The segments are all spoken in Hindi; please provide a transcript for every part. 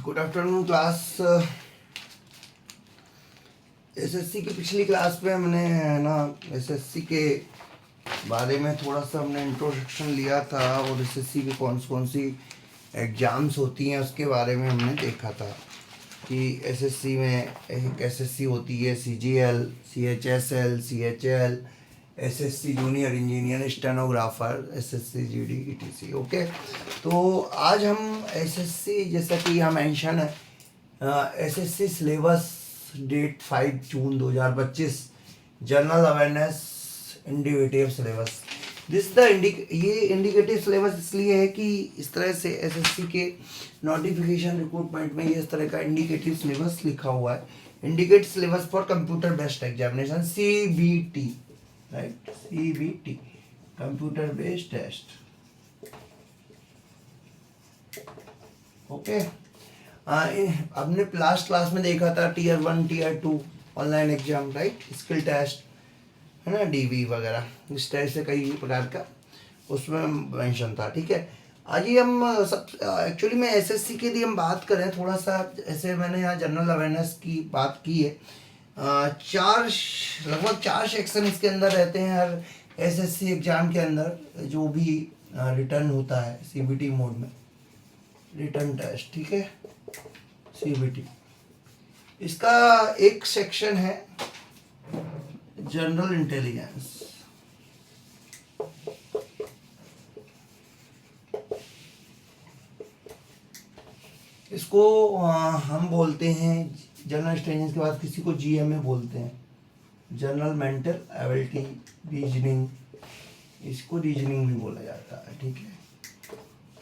Good afternoon class. एसएससी की पिछली क्लास में हमने ना एसएससी के बारे में थोड़ा सा हमने इंट्रोडक्शन लिया था और एसएससी की कौन सी एग्ज़ाम्स होती हैं उसके बारे में हमने देखा था कि एसएससी में एक एसएससी होती है CGL, CHSL, CHL, SSC junior engineer stenographer, SSC GD etc. Okay, तो आज हम एसएससी जैसा कि यहाँ मेंशन है एसएससी सिलेबस डेट 5 जून 2025 जनरल अवेयरनेस इंडिकेटिव सिलेबस। ये इंडिकेटिव सिलेबस इसलिए है कि इस तरह से एसएससी के नोटिफिकेशन रिक्रूटमेंट में ये इस तरह का इंडिकेटिव सिलेबस लिखा हुआ है, indicate syllabus for computer based examination CBT, right, CBT computer based test. Okay, हमने लास्ट क्लास में देखा था tier 1 tier 2 online exam, right, skill test है ना, डीवी वगैरह, इस तरह से कई प्रकार का उसमें मेंशन था। ठीक है, आज ही हम सब एक्चुअली में एसएससी के लिए हम बात करें थोड़ा सा, ऐसे मैंने यहाँ जनरल अवेयरनेस की बात की है। लगभग 4 सेक्शन इसके अंदर रहते हैं हर एसएससी एग्जाम के अंदर, जो भी रिटर्न होता है सीबीटी मोड में, रिटर्न टेस्ट। ठीक है, सीबीटी, इसका एक सेक्शन है जनरल इंटेलिजेंस। इसको हम बोलते हैं जनरल इंटेलिजेंस के बाद किसी को जीएमए बोलते हैं, जनरल मेंटल एबिलिटी रीजनिंग, इसको रीजनिंग भी बोला जाता है। ठीक है,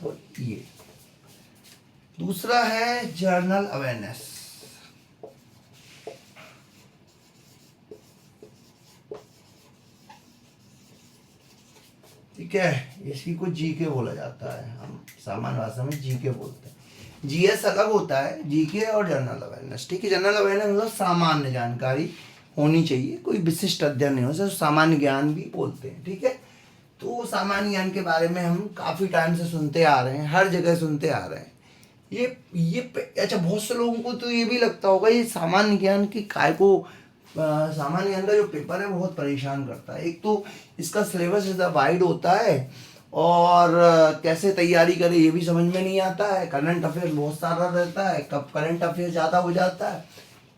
तो ये दूसरा है जनरल अवेयरनेस। ठीक है, इसी को जीके बोला जाता है, हम सामान्य भाषा में जीके बोलते हैं। जीएस अलग होता है, जीके और जनरल अवेयरनेस। ठीक है, जनरल अवेयरनेस मतलब सामान्य जानकारी होनी चाहिए, कोई विशिष्ट अध्ययन नहीं हो, सिर्फ सामान्य ज्ञान भी बोलते हैं। ठीक है, तो सामान्य ज्ञान के बारे में हम काफ़ी टाइम से सुनते आ रहे हैं, हर जगह सुनते आ रहे हैं। ये अच्छा, बहुत से लोगों को तो ये भी लगता होगा ये सामान्य ज्ञान की काय को, सामान्य ज्ञान का जो पेपर है बहुत परेशान करता है। एक तो इसका सिलेबस ज़्यादा वाइड होता है और कैसे तैयारी करें ये भी समझ में नहीं आता है, करंट अफेयर बहुत सारा रहता है, कब करंट अफेयर ज़्यादा हो जाता है,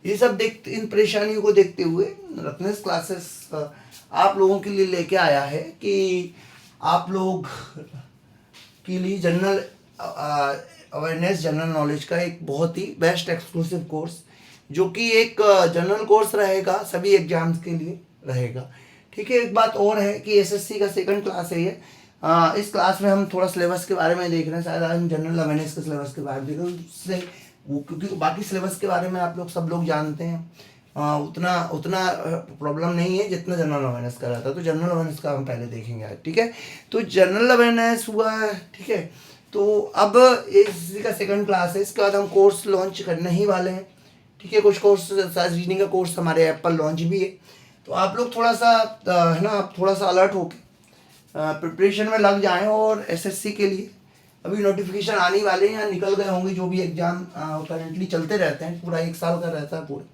ये सब देखते, इन परेशानियों को देखते हुए रत्नेश क्लासेस आप लोगों के लिए लेके आया है कि आप लोग के लिए जनरल अवेयरनेस, जनरल नॉलेज का एक बहुत ही बेस्ट एक्सक्लूसिव कोर्स, जो कि एक जनरल कोर्स रहेगा, सभी एग्जाम्स के लिए रहेगा। ठीक है, एक बात और है कि एसएससी का सेकंड क्लास है ये। इस क्लास में हम थोड़ा सिलेबस के बारे में देख रहे हैं, शायद आज हम जनरल अवेयरनेस के सिलेबस के बारे में देख रहे हैं, उससे क्योंकि बाकी सिलेबस के बारे में आप लोग सब लोग जानते हैं, उतना प्रॉब्लम नहीं है जितना जनरल अवेयरनेस का रहता है। तो जनरल अवेयरनेस का हम पहले देखेंगे आज। ठीक है, तो जनरल अवेयरनेस हुआ। ठीक है, तो अब इसी का सेकंड क्लास है, इसके बाद हम कोर्स लॉन्च करने ही वाले हैं। ठीक है, कुछ कोर्स, रीजनिंग का कोर्स हमारे ऐप पर लॉन्च भी है, तो आप लोग थोड़ा सा है ना, आप थोड़ा सा अलर्ट होके प्रिपरेशन में लग जाएं। और एसएससी के लिए अभी नोटिफिकेशन आने वाले हैं या निकल गए होंगे, जो भी एग्ज़ाम करंटली चलते रहते हैं, पूरा 1 साल का रहता है पूरा,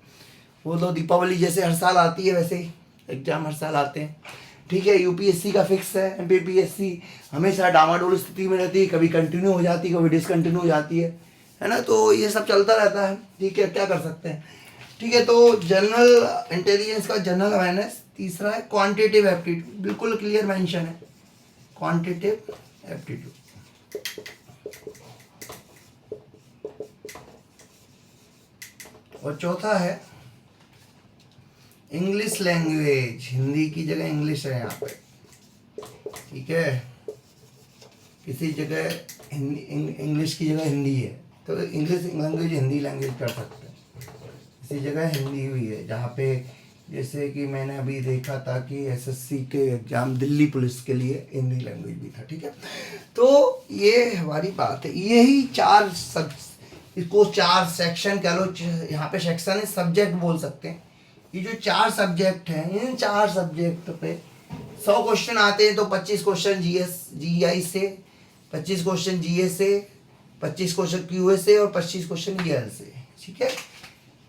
वो तो दीपावली जैसे हर साल आती है वैसे ही एग्ज़ाम हर साल आते हैं। ठीक है, यूपीएससी का फिक्स है, एमपीपीएससी हमेशा डामाडोल स्थिति में रहती है, कभी कंटिन्यू हो जाती है, कभी डिसकंटिन्यू हो जाती है ना, तो ये सब चलता रहता है। ठीक है, क्या कर सकते हैं। ठीक है, तो जनरल इंटेलिजेंस का जनरल अवेयरनेस। तीसरा है क्वांटिटेटिव एप्टीट्यूड, बिल्कुल क्लियर मेंशन है, क्वांटिटेटिव एप्टीट्यूड। और चौथा है इंग्लिश लैंग्वेज, हिंदी की जगह इंग्लिश है यहाँ पे। ठीक है, किसी जगह इंग्लिश की जगह हिंदी है, तो इंग्लिश लैंग्वेज हिंदी लैंग्वेज कर सकते हैं। किसी जगह हिंदी भी है, जहाँ पे जैसे कि मैंने अभी देखा था कि एसएससी के एग्जाम दिल्ली पुलिस के लिए हिंदी लैंग्वेज भी था। ठीक है, तो ये हमारी बात है। यही इसको 4 सेक्शन कह लो, यहाँ पे सेक्शन है, सब्जेक्ट बोल सकते हैं। ये जो 4 सब्जेक्ट हैं, इन 4 सब्जेक्ट पे 100 क्वेश्चन आते हैं, तो 25 क्वेश्चन जीएस जीआई से, 25 क्वेश्चन जीएस से, 25 क्वेश्चन क्यूए से और 25 क्वेश्चन ईयर से, ठीक है।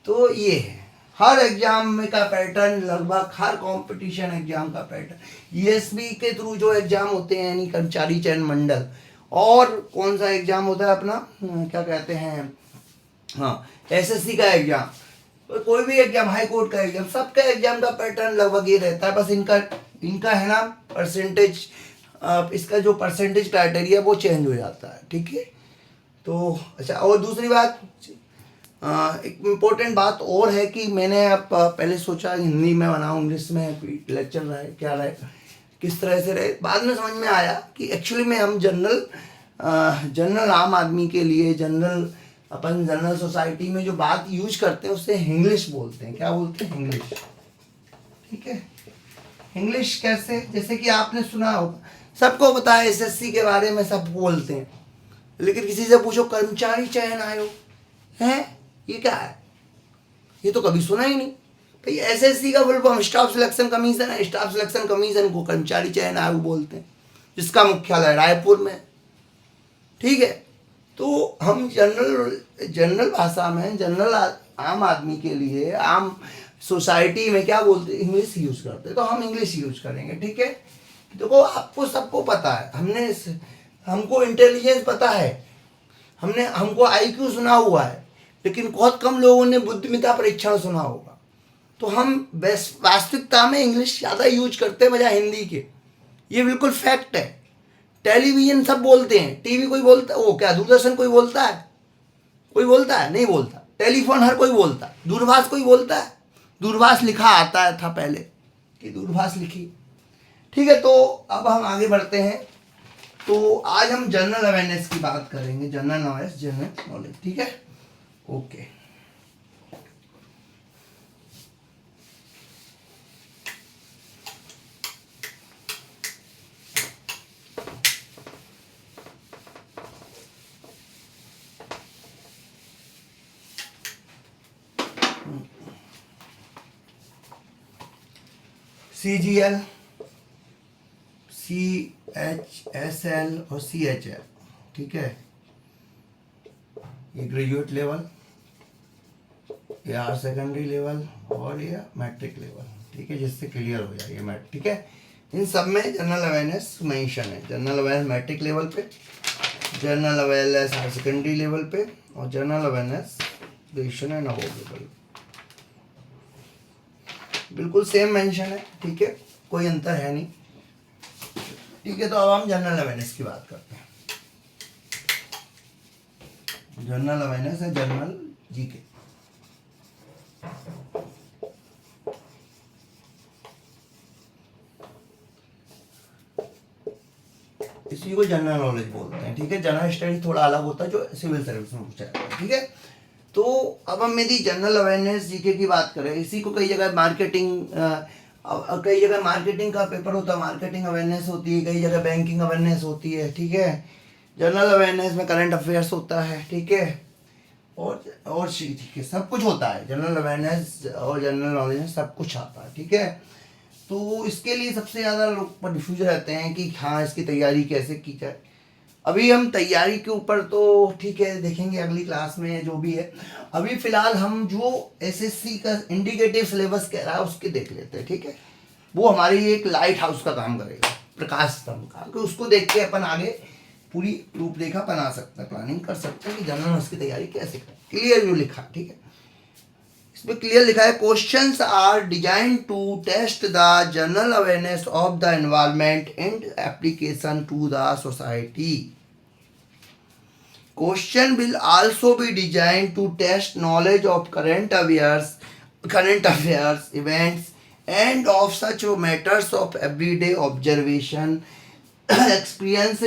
तो ये है हर एग्जाम में का पैटर्न, लगभग हर कंपटीशन एग्जाम का पैटर्न। ईएसबी के थ्रू जो एग्जाम होते हैं यानी कर्मचारी चयन मंडल, और कौन सा एग्जाम होता है अपना, क्या कहते हैं, हाँ एसएससी का एग्जाम, कोई भी एग्जाम, हाई कोर्ट का एग्जाम, सबका एग्जाम का पैटर्न लगभग ये रहता है। बस इनका है ना परसेंटेज, इसका जो परसेंटेज क्राइटेरिया वो चेंज हो जाता है, ठीक है। तो अच्छा, और दूसरी बात, एक इम्पोर्टेंट बात और है कि मैंने अब पहले सोचा हिंदी में बनाऊँ, इंग्लिश में लेक्चर रहे क्या रहे किस तरह से रहे, बाद में समझ में आया कि एक्चुअली में हम जनरल आम आदमी के लिए अपन जनरल सोसाइटी में जो बात यूज करते हैं उससे इंग्लिश बोलते हैं। क्या बोलते हैं? इंग्लिश, ठीक है। इंग्लिश कैसे, जैसे कि आपने सुना होगा, सबको पता है एसएससी के बारे में सब बोलते हैं, लेकिन किसी से पूछो कर्मचारी चयन आयोग है, ये क्या है, ये तो कभी सुना ही नहीं भाई। एसएससी का full form staff selection commission है, स्टाफ सिलेक्शन कमीशन को कर्मचारी चयन आयोग बोलते हैं, जिसका मुख्यालय रायपुर में, ठीक है। तो हम जनरल भाषा में, जनरल आम आदमी के लिए, आम सोसाइटी में क्या बोलते हैं, इंग्लिश यूज करते हैं, तो हम इंग्लिश यूज करेंगे, ठीक है। देखो आपको सबको पता है, हमको इंटेलिजेंस पता है, हमको आईक्यू सुना हुआ है, लेकिन बहुत कम लोगों ने बुद्धिमत्ता परीक्षण सुना होगा। तो हम वास्तविकता में इंग्लिश ज़्यादा यूज करते हैं बजाय हिंदी के, ये बिल्कुल फैक्ट है। टेलीविजन सब बोलते हैं, टीवी कोई बोलता है, वो क्या दूरदर्शन कोई बोलता है? कोई बोलता है? नहीं बोलता। टेलीफोन हर कोई बोलता है। दूरभाष कोई बोलता है? दूरभाष लिखा आता है था पहले कि दूरभाष लिखी, ठीक है। तो अब हम आगे बढ़ते हैं। तो आज हम जनरल अवेयरनेस की बात करेंगे, जनरल नॉलेज, ठीक है, ओके। CGL, CHSL और CHL, ठीक है, ये ग्रेजुएट लेवल, ये हायर सेकेंडरी लेवल और ये मैट्रिक लेवल, ठीक है, जिससे क्लियर हो जाए ये मैट्रिक, ठीक है। इन सब में जनरल अवेयरनेस मेंशन है। जनरल अवेयरनेस मैट्रिक लेवल पे, general awareness higher secondary level पे, और general awareness graduation and above level, बिल्कुल सेम मेंशन है, ठीक है, कोई अंतर है नहीं, ठीक है। तो अब हम जनरल अवेयरनेस की बात करते हैं। जनरल अवेयरनेस है जनरल जीके। इसी को जनरल नॉलेज बोलते हैं, ठीक है। जनरल स्टडी थोड़ा अलग होता है, जो सिविल सर्विस में पूछा जाता है, ठीक है। तो अब हम यदि जनरल अवेयरनेस जीके की बात करें, इसी को कई जगह मार्केटिंग का पेपर होता है, मार्केटिंग अवेयरनेस होती है, कई जगह बैंकिंग अवेयरनेस होती है, ठीक है। जनरल अवेयरनेस में करंट अफेयर्स होता है, ठीक है, और ठीक है, सब कुछ होता है। जनरल अवेयरनेस और जनरल नॉलेज में सब कुछ आता है, ठीक है। तो इसके लिए सबसे ज़्यादा लोग कन्फ्यूज रहते हैं कि हाँ इसकी तैयारी कैसे की जाए। अभी हम तैयारी के ऊपर तो ठीक है देखेंगे अगली क्लास में जो भी है। अभी फिलहाल हम जो एसएससी का इंडिकेटिव सिलेबस कह रहा है उसके देख लेते हैं, ठीक है। वो हमारी एक लाइट हाउस का काम करेगा, प्रकाश स्तंभ का, कि उसको देख के अपन आगे पूरी रूपरेखा बना सकते हैं, प्लानिंग कर सकते हैं कि जनरल की तैयारी कैसे करें। क्लियर जो लिखा, ठीक है, इसमें क्लियर लिखा है, questions are design to test the general awareness of the environment and application to the society. Question will also be designed to test knowledge of current affairs, events, and of such matters of everyday observation, experience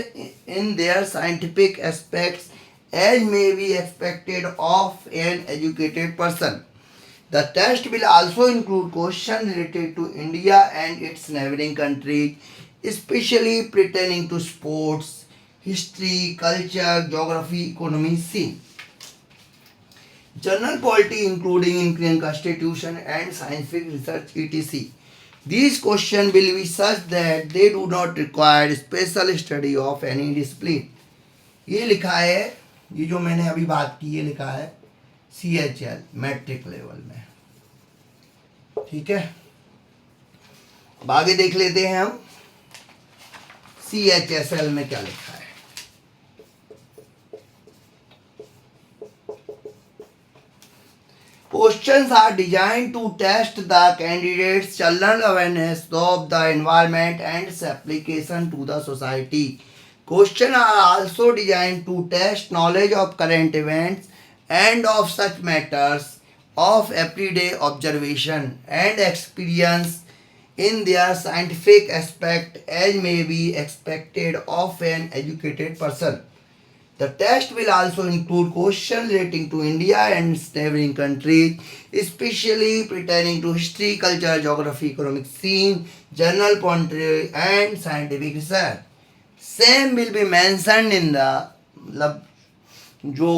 in their scientific aspects as may be expected of an educated person. The test will also include questions related to India and its neighboring countries, especially pertaining to sports, history, culture, geography, economy, scene. General polity including Indian constitution and scientific research etc. These questions will be such that they do not require special study of any discipline. ये लिखा है ये जो मैंने अभी बात की ये लिखा है CHL मैट्रिक लेवल में, ठीक है। अब आगे देख लेते हैं हम CHSL में क्या लिखा है। Questions are designed to test the candidate's general awareness of the environment and its application to the society. Questions are also designed to test knowledge of current events and of such matters of everyday observation and experience in their scientific aspect as may be expected of an educated person. The test will also include questions relating to India and its neighboring countries, especially pertaining to history, culture, geography, economic scene, general poetry, and scientific research. Same will be mentioned in the मतलब जो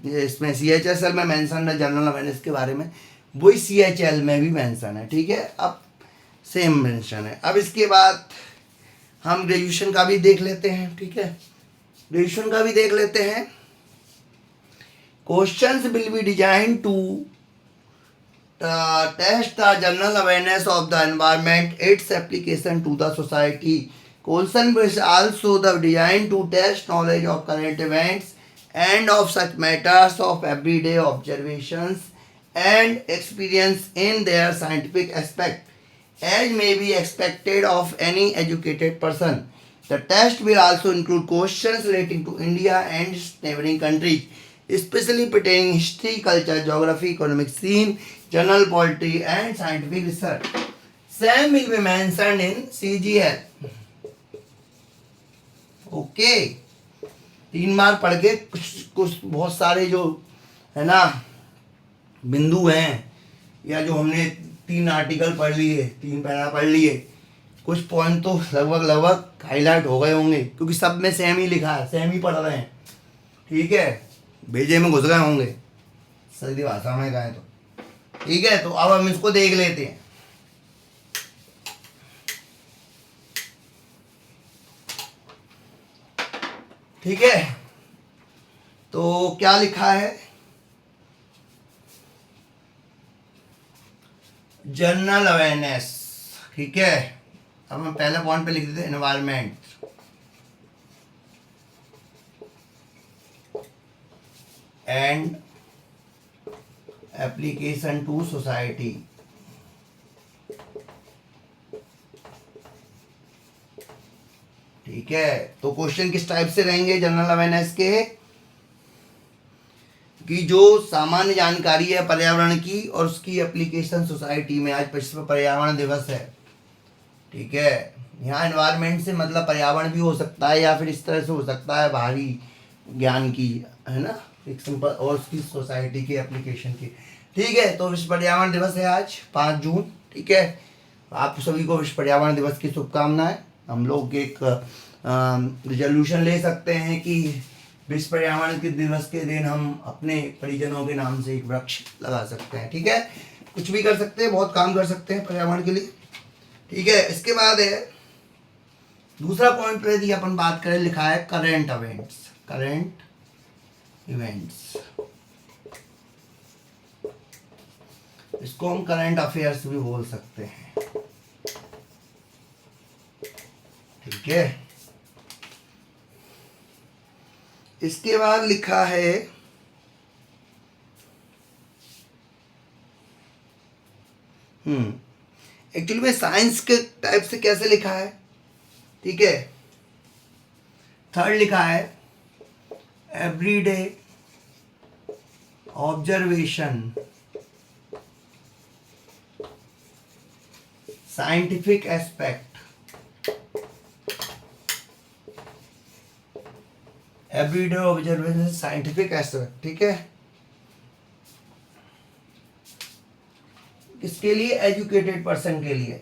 इसमें CHSL में मेंशन है जनरल अवेयरनेस के बारे में, वही CHL में भी मेंशन है, ठीक है। अब सेम मेंशन है। अब इसके बाद हम ग्रेजुएशन का भी देख लेते हैं, ठीक है। ग्रेजुएशन का भी देख लेते हैं। Questions will be design to test the general awareness of the environment, its application to the society. Question will also the design to test knowledge of current events and of such matters of everyday observations and experience in their scientific aspect, as may be expected of any educated person. The test will also include questions relating to India and its neighboring countries, especially pertaining history, culture, geography, economic scene, general poetry, and scientific research. Same will be mentioned in CGL. Okay, 3 बार पढ़ के कुछ कुछ बहुत सारे जो है ना बिंदु हैं, या जो हमने 3 आर्टिकल पढ़ लिए, 3 पैरा पढ़ लिए, कुछ पॉइंट तो लगभग हाईलाइट हो गए होंगे, क्योंकि सब में सेम ही लिखा है, सेम ही पढ़ रहे हैं, ठीक है। भेजे में घुस गए होंगे, सीधी भाषा में कहें तो, ठीक है। तो अब हम इसको देख लेते हैं। ठीक है, तो क्या लिखा है, जनरल अवेयरनेस, ठीक है। अब हम पहले पॉइंट पे लिख देते हैं environment and application to society. ठीक है, तो क्वेश्चन किस टाइप से रहेंगे जनरल अवेयरनेस के, कि जो सामान्य जानकारी है पर्यावरण की और उसकी एप्लीकेशन सोसाइटी में। आज विश्व पर्यावरण दिवस है, ठीक है। यहाँ एनवायरनमेंट से मतलब पर्यावरण भी हो सकता है, या फिर इस तरह से हो सकता है बाहरी ज्ञान की, है ना, एक सिंपल, और उसकी सोसाइटी की एप्लीकेशन की। ठीक है, तो विश्व पर्यावरण दिवस है आज 5 जून, ठीक है। आप सभी को विश्व पर्यावरण दिवस की शुभकामनाएं। हम लोग एक रिजोल्यूशन ले सकते हैं कि विश्व पर्यावरण के दिवस के दिन हम अपने परिजनों के नाम से एक वृक्ष लगा सकते हैं, ठीक है। कुछ भी कर सकते हैं, बहुत काम कर सकते हैं पर्यावरण के लिए, ठीक है। इसके बाद है दूसरा पॉइंट पे यदि अपन बात करें, लिखा है करेंट इवेंट्स, करेंट इवेंट्स, इसको हम करंट अफेयर्स भी बोल सकते हैं, ठीक है। इसके बाद लिखा है एक्चुअली में साइंस के टाइप से कैसे लिखा है, ठीक है। थर्ड लिखा है everyday observation, scientific aspect, everyday observation scientific aspect, ठीक है। किसके लिए, एजुकेटेड पर्सन के लिए।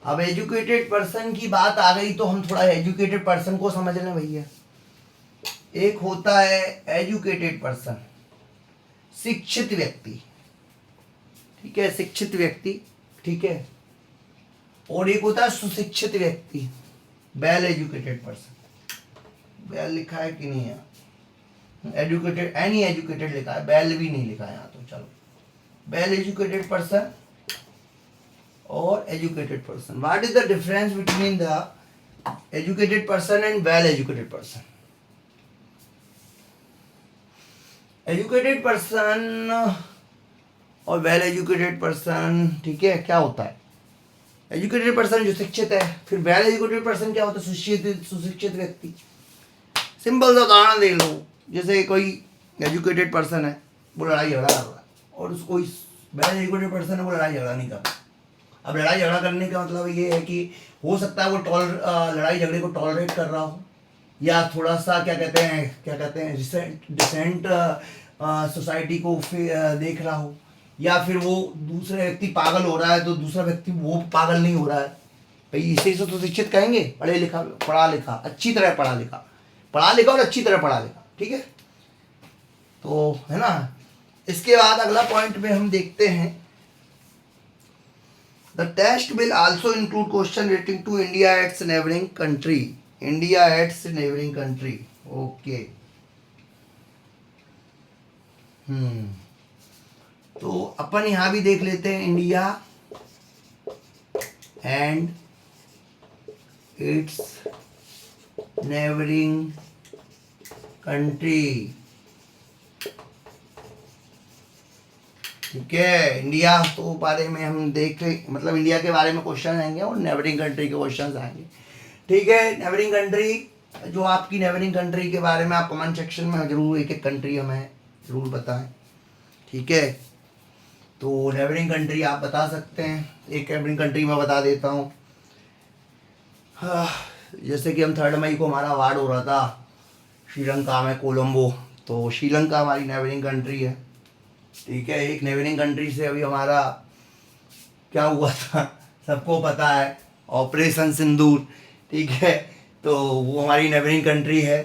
अब एजुकेटेड पर्सन की बात आ गई तो हम थोड़ा एजुकेटेड पर्सन को समझ लें भैया। एक होता है एजुकेटेड पर्सन, शिक्षित व्यक्ति, ठीक है, शिक्षित व्यक्ति, ठीक है। और एक होता है सुशिक्षित व्यक्ति, वेल एजुकेटेड पर्सन, वेल लिखा है कि नहीं है, एजुकेटेड, एनी एजुकेटेड लिखा है, वेल भी नहीं लिखा है यहाँ, तो चलो वेल एजुकेटेड पर्सन और educated person. What is the difference between the educated person and well educated person? Educated person और वेल एजुकेटेड पर्सन, ठीक है, क्या होता है? एजुकेटेड पर्सन जो शिक्षित है, फिर वेल एजुकेटेड पर्सन क्या होता है? सुशिक्षित व्यक्ति. सिंपल सा उदाहरण दे लो, जैसे कोई एजुकेटेड पर्सन है, वो लड़ाई झगड़ा कर रहा है, और उसको वेल एजुकेटेड पर्सन है, वो लड़ाई झगड़ा नहीं कर रहा. अब लड़ाई झगड़ा करने का मतलब ये है कि हो सकता है वो लड़ाई झगड़े को टॉलरेट कर रहा हो, या थोड़ा सा क्या कहते हैं डिसेंट सोसाइटी को देख रहा हो, या फिर वो दूसरे व्यक्ति पागल हो रहा है तो दूसरा व्यक्ति वो पागल नहीं हो रहा है. भाई इसे तो शिक्षित कहेंगे, पढ़ा लिखा, अच्छी तरह पढ़ा लिखा और अच्छी तरह पढ़ा लिखा, ठीक है, तो है ना. इसके बाद अगला पॉइंट में हम देखते हैं, the test will also include question relating to India its neighbouring country. India its neighbouring country, okay. तो अपन यहां भी देख लेते हैं, India and its neighbouring country, ठीक है. इंडिया तो बारे में हम देख रहे, मतलब इंडिया के बारे में क्वेश्चन आएंगे और नेबरिंग कंट्री के क्वेश्चन आएंगे, ठीक है. नेबरिंग कंट्री, जो आपकी नेबरिंग कंट्री के बारे में आप कमेंट सेक्शन में जरूर एक एक कंट्री हमें जरूर बताएं, ठीक है. तो नेबरिंग कंट्री आप बता सकते हैं. एक नेबरिंग कंट्री मैं बता देता हूँ. जैसे कि हम 3 मई को हमारा अवार्ड हो रहा था श्रीलंका में, कोलंबो, तो श्रीलंका हमारी नेबरिंग कंट्री है, ठीक है. एक नेबरिंग कंट्री से अभी हमारा क्या हुआ था सबको पता है, ऑपरेशन सिंदूर, ठीक है, तो वो हमारी नेबरिंग कंट्री है.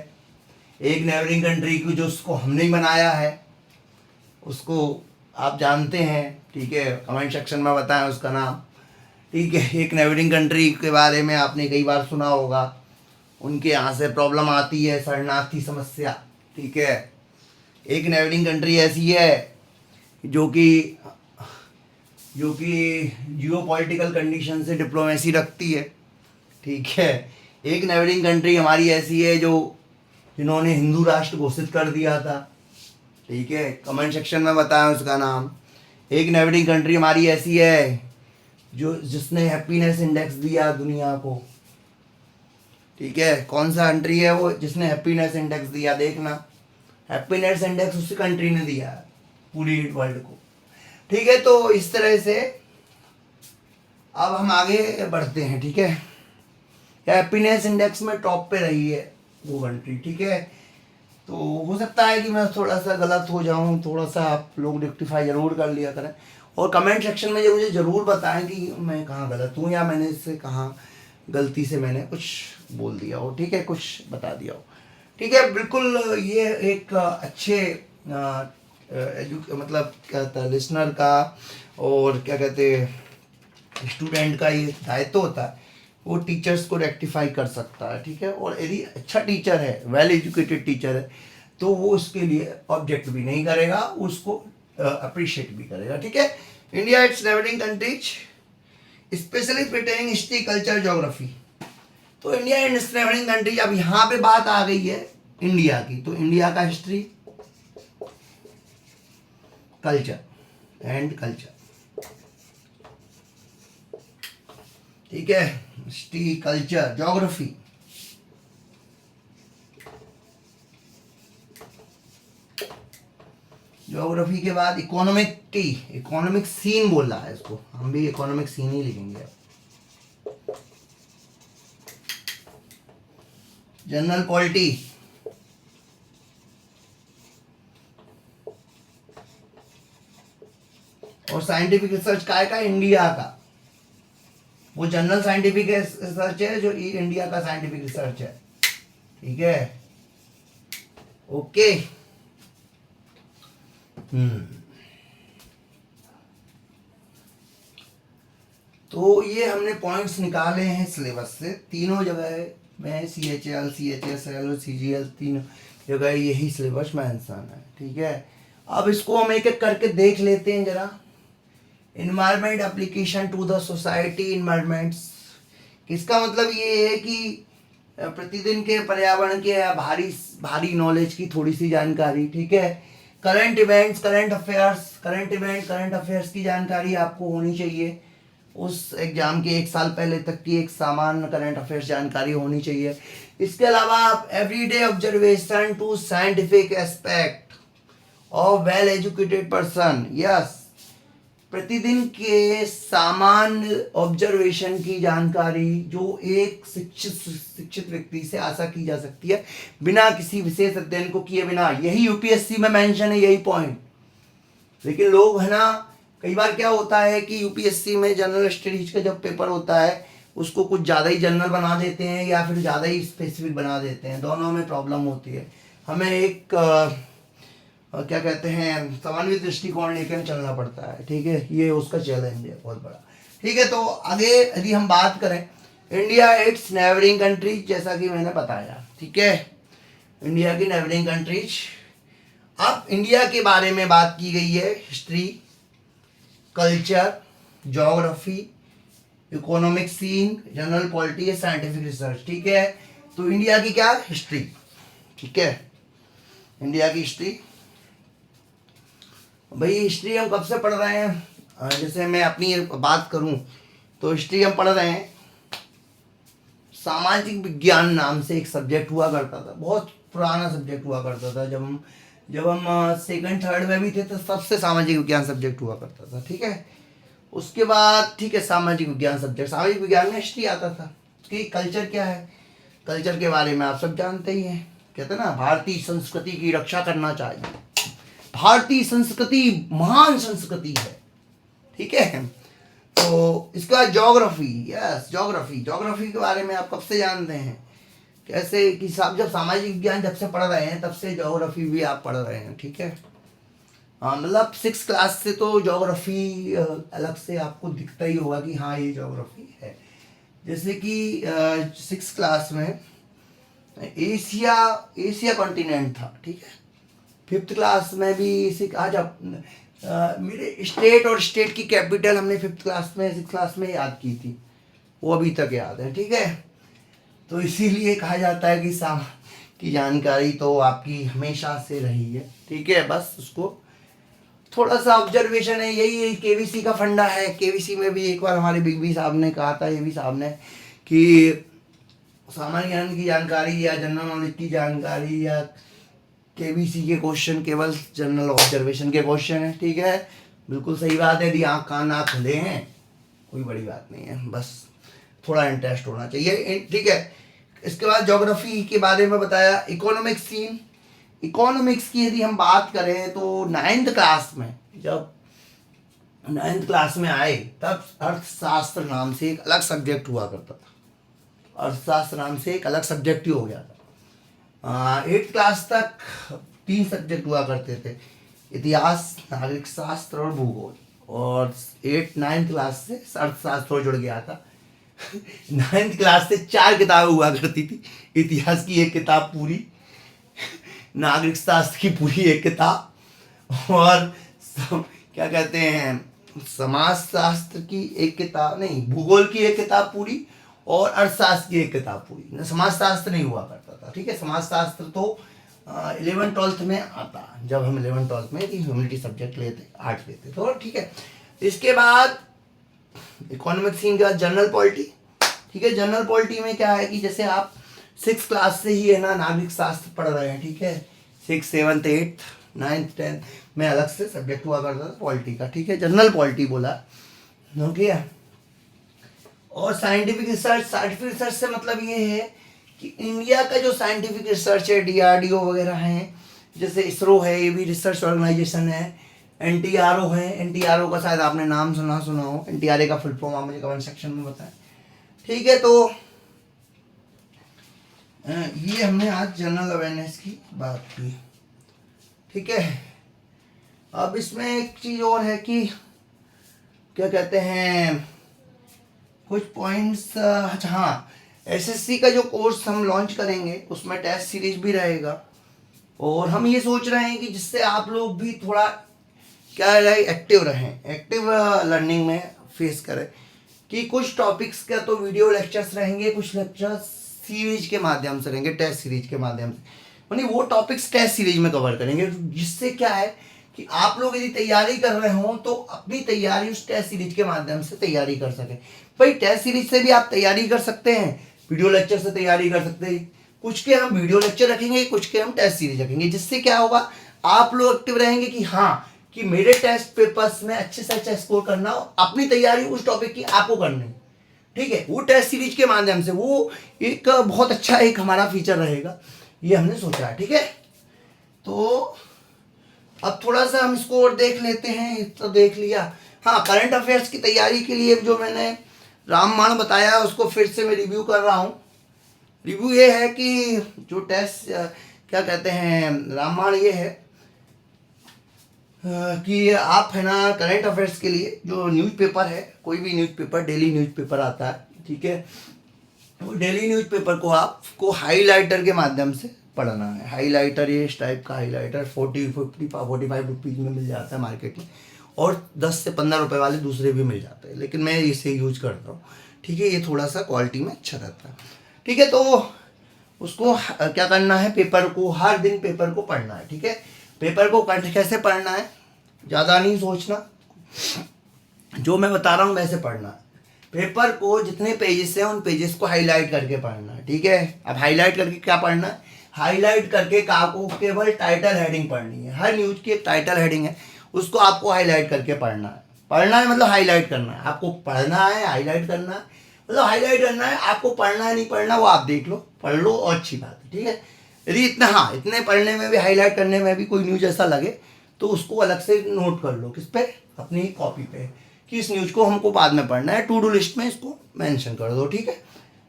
एक नेबरिंग कंट्री की जो उसको हमने ही बनाया है, उसको आप जानते हैं, ठीक है, कमेंट सेक्शन में बताएं उसका नाम, ठीक है. एक नेबरिंग कंट्री के बारे में आपने कई बार सुना होगा, उनके यहाँ से प्रॉब्लम आती है शरणार्थी समस्या, ठीक है. एक नेबरिंग कंट्री ऐसी है जो कि जियो पॉलिटिकल कंडीशन से डिप्लोमेसी रखती है, ठीक है. एक नेबरिंग कंट्री हमारी ऐसी है जिन्होंने हिंदू राष्ट्र घोषित कर दिया था, ठीक है, कमेंट सेक्शन में बताएं उसका नाम. एक नेबरिंग कंट्री हमारी ऐसी है जिसने हैप्पीनेस इंडेक्स दिया दुनिया को, ठीक है. कौन सा कंट्री है वो जिसने हैप्पीनेस इंडेक्स दिया? देखना, हैप्पीनेस इंडेक्स उसी कंट्री ने दिया है पूरी वर्ल्ड को, ठीक है. तो इस तरह से अब हम आगे बढ़ते हैं, ठीक है. हैप्पीनेस इंडेक्स में टॉप पे रही है वो कंट्री, ठीक है. तो हो सकता है कि मैं थोड़ा सा गलत हो जाऊं, थोड़ा सा आप लोग रेक्टिफाई ज़रूर कर लिया करें, और कमेंट सेक्शन में मुझे ज़रूर बताएं कि मैं कहाँ गलत हूँ, या मैंने इससे कहाँ गलती से मैंने कुछ बोल दिया हो, ठीक है, कुछ बता दिया हो, ठीक है. बिल्कुल ये एक अच्छे मतलब क्या कहता है लिसनर का, और क्या कहते हैं स्टूडेंट का ये दायित्व होता है, वो टीचर्स को रेक्टिफाई कर सकता है, ठीक है. और यदि अच्छा टीचर है, वेल एजुकेटेड टीचर है, तो वो उसके लिए ऑब्जेक्ट भी नहीं करेगा, उसको अप्रिशिएट भी करेगा, ठीक है. India its neighbouring countries specially pertaining history, culture, geography. तो India and its neighbouring country, अब यहाँ पे बात आ गई है इंडिया की, तो इंडिया का हिस्ट्री, कल्चर, ठीक है. हिस्ट्री, कल्चर, ज्योग्राफी, ज्योग्राफी के बाद इकोनॉमिक सीन बोल रहा है इसको, हम भी इकोनॉमिक सीन ही लिखेंगे. जनरल पॉलिटी, और साइंटिफिक रिसर्च का इंडिया का, वो जनरल साइंटिफिक रिसर्च है जो इंडिया का साइंटिफिक रिसर्च है, ठीक है. ओके. तो ये हमने पॉइंट्स निकाले हैं सिलेबस से, तीनों जगह में CHL, CHSL और CGL तीनों जगह यही सिलेबस मेंशन है, ठीक है। अब इसको हम एक एक करके देख लेते हैं जरा। Environment application to the society environments, इसका मतलब ये है कि प्रतिदिन के पर्यावरण के भारी भारी नॉलेज की थोड़ी सी जानकारी, ठीक है। Current events, current affairs, current affairs की जानकारी आपको होनी चाहिए। उस एग्जाम के एक साल पहले तक की एक सामान्य करंट अफेयर्स जानकारी होनी चाहिए। इसके अलावा आप everyday observation to scientific aspect of well educated person, yes, प्रतिदिन के सामान्य ऑब्जर्वेशन की जानकारी जो एक शिक्षित व्यक्ति से आशा की जा सकती है बिना किसी विशेष अध्ययन को किए बिना, यही यूपीएससी में मेंशन है, यही पॉइंट। लेकिन लोग है ना, कई बार क्या होता है कि यूपीएससी में जनरल स्टडीज का जब पेपर होता है उसको कुछ ज़्यादा ही जनरल बना देते हैं या फिर ज़्यादा ही स्पेसिफिक बना देते हैं, दोनों में प्रॉब्लम होती है। हमें एक क्या कहते हैं, समन्वित दृष्टिकोण लेकर चलना पड़ता है, ठीक है। ये उसका चैलेंज है बहुत बड़ा, ठीक है। तो आगे यदि हम बात करें, इंडिया इट्स नेबरिंग कंट्रीज, जैसा कि मैंने बताया, ठीक है, इंडिया की नेबरिंग कंट्रीज। अब इंडिया के बारे में बात की गई है, history, culture, geography, economic scene, general polity, scientific research, ठीक है। तो इंडिया की क्या, हिस्ट्री, ठीक है, इंडिया की हिस्ट्री। भाई हिस्ट्री हम कब से पढ़ रहे हैं, जैसे मैं अपनी बात करूं तो हिस्ट्री हम पढ़ रहे हैं, सामाजिक विज्ञान नाम से एक सब्जेक्ट हुआ करता था, बहुत पुराना सब्जेक्ट हुआ करता था। जब हम सेकंड थर्ड में भी थे तो सबसे सामाजिक विज्ञान सब्जेक्ट हुआ करता था, ठीक है। उसके बाद ठीक है, सामाजिक विज्ञान सब्जेक्ट, सामाजिक विज्ञान में हिस्ट्री आता था कि कल्चर क्या है। कल्चर के बारे में आप सब जानते ही हैं, कहते हैं ना, भारतीय संस्कृति की रक्षा करना चाहिए। भारतीय संस्कृति महान संस्कृति है, ठीक है। तो इसका ज्योग्राफी, यस, ज्योग्राफी के बारे में आप कब से जानते हैं, कैसे कि साहब जब सामाजिक विज्ञान जब से पढ़ रहे हैं तब से ज्योग्राफी भी आप पढ़ रहे हैं, ठीक है। हाँ, मतलब 6 क्लास से तो ज्योग्राफी अलग से आपको दिखता ही होगा कि हाँ ये ज्योग्राफी है। जैसे कि 6 क्लास में एशिया कॉन्टिनेंट था, ठीक है। 5th क्लास में भी आज आप मेरे स्टेट और स्टेट की कैपिटल हमने 5th क्लास में 6th क्लास में याद की थी, वो अभी तक याद है, ठीक है। तो इसीलिए कहा जाता है कि सामान की जानकारी तो आपकी हमेशा से रही है, ठीक है। बस उसको थोड़ा सा ऑब्जर्वेशन है, यही केवीसी का फंडा है। केवीसी में भी एक बार हमारे बिग बी साहब ने कहा था, ये भी साहब ने, कि सामान्य ज्ञान की जानकारी या जनरल नॉलेज की जानकारी या केबीसी के क्वेश्चन केवल जनरल ऑब्जर्वेशन के क्वेश्चन है, ठीक है। बिल्कुल सही बात है, यदि आँख कान ना खुले हैं कोई बड़ी बात नहीं है, बस थोड़ा इंटरेस्ट होना चाहिए, ठीक है। इसके बाद ज्योग्राफी के बारे में बताया। इकोनॉमिक्स सीन, इकोनॉमिक्स की यदि हम बात करें तो 9th क्लास में, जब 9th क्लास में आए तब अर्थशास्त्र नाम से एक अलग सब्जेक्ट हुआ करता था, अर्थशास्त्र नाम से एक अलग सब्जेक्ट ही हो गया था। 8th क्लास तक 3 सब्जेक्ट हुआ करते थे, इतिहास, नागरिक शास्त्र और भूगोल, और 9th क्लास से अर्थशास्त्र जुड़ गया था। 9th क्लास से 4 किताबें हुआ करती थी, इतिहास की एक किताब पूरी, नागरिक शास्त्र की पूरी एक किताब, और क्या कहते हैं, समाज शास्त्र की एक किताब, नहीं, भूगोल की एक किताब पूरी और अर्थशास्त्र की एक किताब पूरी। समाज शास्त्र नहीं हुआ करता था, ठीक है। समाज शास्त्र तो 11th 12th में आता, जब हम 11th 12th में ह्यूमैनिटी सब्जेक्ट लेते, आर्ट लेते तो, ठीक है। इसके बाद इकोनॉमिक सीन के बाद जनरल पॉलिटी, ठीक है। जनरल पॉलिटी में क्या है कि जैसे आप 6th क्लास से ही है ना नागरिक शास्त्र पढ़ रहे हैं, ठीक है। 6th 7th 8th 9th 10th में अलग से सब्जेक्ट हुआ करता था पॉलिटी का, ठीक है। जनरल पॉलिटी बोला, ओके। और साइंटिफिक रिसर्च से मतलब ये है कि इंडिया का जो साइंटिफिक रिसर्च है, DRDO वगैरह हैं, जैसे इसरो है, ये भी रिसर्च ऑर्गेनाइजेशन है, NTRO है, NTRO का शायद आपने नाम सुना हो, NTRA का फुल फॉर्म आप मुझे कमेंट सेक्शन में बताएं, ठीक है। तो ये हमने आज जनरल अवेयरनेस की बात की, ठीक है। अब इसमें एक चीज़ और है कि क्या कहते हैं, कुछ पॉइंट्स। अच्छा हाँ, एसएससी का जो कोर्स हम लॉन्च करेंगे उसमें टेस्ट सीरीज भी रहेगा, और हम ये सोच रहे हैं कि जिससे आप लोग भी थोड़ा क्या है एक्टिव रहें, एक्टिव लर्निंग में फेस करें, कि कुछ टॉपिक्स का तो वीडियो लेक्चर्स रहेंगे, कुछ लेक्चर्स सीरीज के माध्यम से रहेंगे, टेस्ट सीरीज के माध्यम से, यानी वो टॉपिक्स टेस्ट सीरीज में कवर करेंगे, जिससे क्या है कि आप लोग यदि तैयारी कर रहे हो तो अपनी तैयारी उस टेस्ट सीरीज के माध्यम से तैयारी कर सके। भाई टेस्ट सीरीज से भी आप तैयारी कर सकते हैं, वीडियो लेक्चर से तैयारी कर सकते हैं, कुछ के हम वीडियो लेक्चर रखेंगे, कुछ के हम टेस्ट सीरीज रखेंगे, जिससे क्या होगा आप लोग एक्टिव रहेंगे कि हाँ कि मेरे टेस्ट पेपर्स में अच्छे से अच्छा स्कोर करना हो, अपनी तैयारी उस टॉपिक की आपको करनी है, ठीक है। वो टेस्ट सीरीज के माध्यम से वो एक बहुत अच्छा एक हमारा फीचर रहेगा, ये हमने सोचा है, ठीक है। तो अब थोड़ा सा हम इसको और देख लेते हैं, तो देख लिया। हाँ, करंट अफेयर्स की तैयारी के लिए जो मैंने रामबाण बताया है उसको फिर से मैं रिव्यू कर रहा हूँ। रिव्यू ये है कि जो टेस्ट क्या कहते हैं रामबाण ये है कि आप है ना करंट अफेयर्स के लिए जो न्यूज़पेपर है, कोई भी न्यूज़पेपर, डेली न्यूज़पेपर आता है, ठीक है, वो डेली न्यूज़पेपर को आपको हाईलाइटर के माध्यम से पढ़ना है। हाईलाइटर ये इस टाइप का हाईलाइटर 45 रुपीज़ में मिल जाता है मार्केट में, और 10 से 15 रुपए वाले दूसरे भी मिल जाते हैं, लेकिन मैं इसे यूज करता हूँ, ठीक है। ये थोड़ा सा क्वालिटी में अच्छा रहता है, ठीक है। तो उसको क्या करना है, पेपर को हर दिन पेपर को पढ़ना है, ठीक है। पेपर को कैसे पढ़ना है, ज़्यादा नहीं सोचना, जो मैं बता रहा हूँ वैसे पढ़ना है। पेपर को जितने पेजेस हैं उन पेजेस को हाईलाइट करके पढ़ना है, ठीक है। अब हाईलाइट करके क्या पढ़ना है, हाईलाइट करके आपको केवल टाइटल हेडिंग पढ़नी है। हर न्यूज की एक टाइटल हेडिंग है, उसको आपको हाईलाइट करके पढ़ना है। पढ़ना है मतलब हाईलाइट करना है, आपको पढ़ना है, हाईलाइट करना है मतलब हाईलाइट करना है। आपको पढ़ना है नहीं पढ़ना वो आप देख लो, पढ़ लो और अच्छी बात है, ठीक है। यदि इतना हाँ इतने पढ़ने में भी, हाईलाइट करने में भी कोई न्यूज ऐसा लगे तो उसको अलग से नोट कर लो, किस पे, अपनी कॉपी पे, कि इस न्यूज को हमको बाद में पढ़ना है, टू डू लिस्ट में इसको मेंशन कर दो, ठीक है।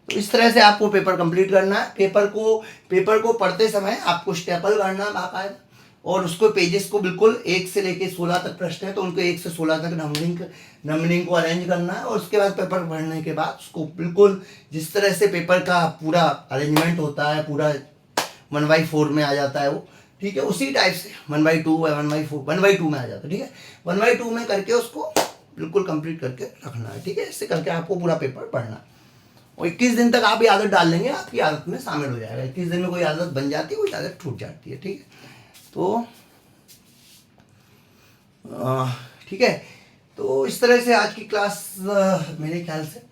तो इस तरह से आपको पेपर कंप्लीट करना है। पेपर को पढ़ते समय आपको स्टेपल करना है बाकायदा, और उसको पेजेस को बिल्कुल 1 से लेके 16 तक प्रश्न है तो उनको 1 से 16 तक नंबरिंग को अरेंज करना है। और उसके बाद पेपर पढ़ने के बाद उसको बिल्कुल जिस तरह से पेपर का पूरा अरेंजमेंट होता है, पूरा 1/4 में आ जाता है वो, ठीक है, उसी टाइप से 1/2 या 1/4 1/2 में आ जाता है, ठीक है। 1/2 में करके उसको बिल्कुल कंप्लीट करके रखना है, ठीक है। इससे करके आपको पूरा पेपर पढ़ना है, और 21 दिन तक आप ये आदत डाल लेंगे, आपकी आदत में शामिल हो जाएगा। 21 दिन में कोई आदत बन जाती है, कोई आदत छूट जाती है, ठीक है। तो ठीक है, तो इस तरह से आज की क्लास मेरे ख्याल से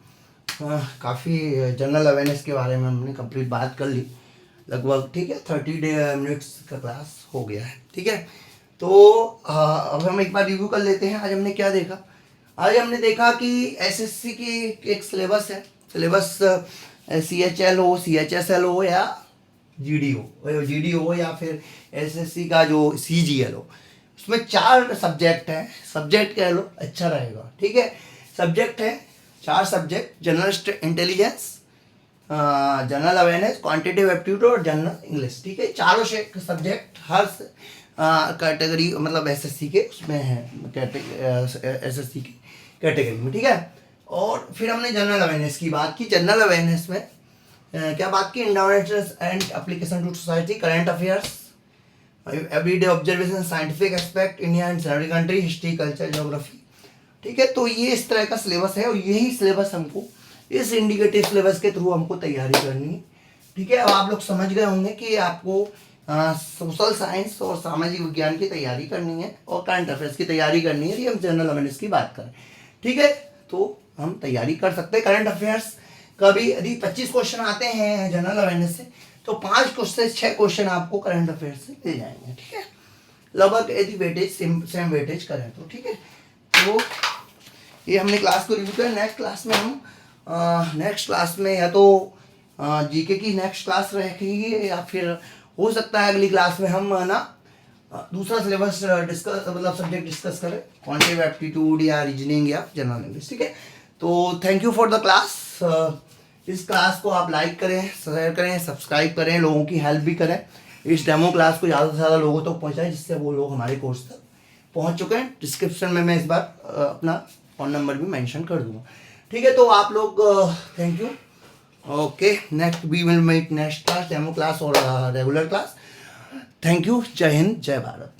काफ़ी जनरल अवेयरनेस के बारे में हमने कंप्लीट बात कर ली लगभग, ठीक है। 30 मिनट्स का क्लास हो गया है, ठीक है। तो अब हम एक बार रिव्यू कर लेते हैं। आज हमने क्या देखा, आज हमने देखा कि एसएससी की एक सिलेबस है, सिलेबस CHL हो, CHSL हो या GD हो या फिर एसएससी का जो CGL हो, उसमें 4 सब्जेक्ट हैं, सब्जेक्ट कह लो अच्छा रहेगा, ठीक है। सब्जेक्ट है 4 subject, general intelligence, general awareness, quantitative aptitude और जनरल इंग्लिश, ठीक है। चारों सब्जेक्ट हर कैटेगरी मतलब एसएससी के उसमें है, एसएससी की कैटेगरी में, ठीक है। और फिर हमने जनरल अवेयरनेस की बात की। जनरल अवेयरनेस में क्या बात की, environmental and application to society, current affairs, everyday observation, scientific aspect, India and surrounding country, history, culture, geography, ठीक है। तो ये इस तरह का सिलेबस है, और यही सिलेबस हमको इस इंडिकेटिव सिलेबस के थ्रू हमको तैयारी करनी है, ठीक है। अब आप लोग समझ गए होंगे कि आपको सोशल साइंस और सामाजिक विज्ञान की तैयारी करनी है और करंट अफेयर्स की तैयारी करनी है, ये हम जनरल अवेयरनेस की बात करें, ठीक है। तो हम तैयारी कर सकते हैं करंट अफेयर्स का भी। यदि 25 क्वेश्चन आते हैं जनरल अवेयरनेस से तो 5 से 6 क्वेश्चन आपको करंट अफेयर्स से मिल जाएंगे, ठीक है। लगभग यदि वेटेज सेम वेटेज करें तो, ठीक है। तो ये हमने क्लास को रिव्यू किया। नेक्स्ट क्लास में या तो जीके की नेक्स्ट क्लास रहेगी, या फिर हो सकता है अगली क्लास में हम ना दूसरा सिलेबस डिस्कस मतलब सब्जेक्ट डिस्कस करें, क्वांटिटेटिव एप्टीट्यूड या रीजनिंग या जनरल इंग्लिश, ठीक है। तो thank you for the class. इस क्लास को आप लाइक करें, शेयर करें, सब्सक्राइब करें, लोगों की हेल्प भी करें। इस डेमो क्लास को ज़्यादा से ज़्यादा लोगों तक पहुँचाएं, जिससे वो लोग हमारे कोर्स तक पहुँच चुके हैं। डिस्क्रिप्शन में मैं इस बार अपना फ़ोन नंबर भी मेंशन कर दूँगा, ठीक है, तो आप लोग thank you. Okay, next we will meet next class, demo class और रेगुलर क्लास। थैंक यू, जय हिंद, जय भारत।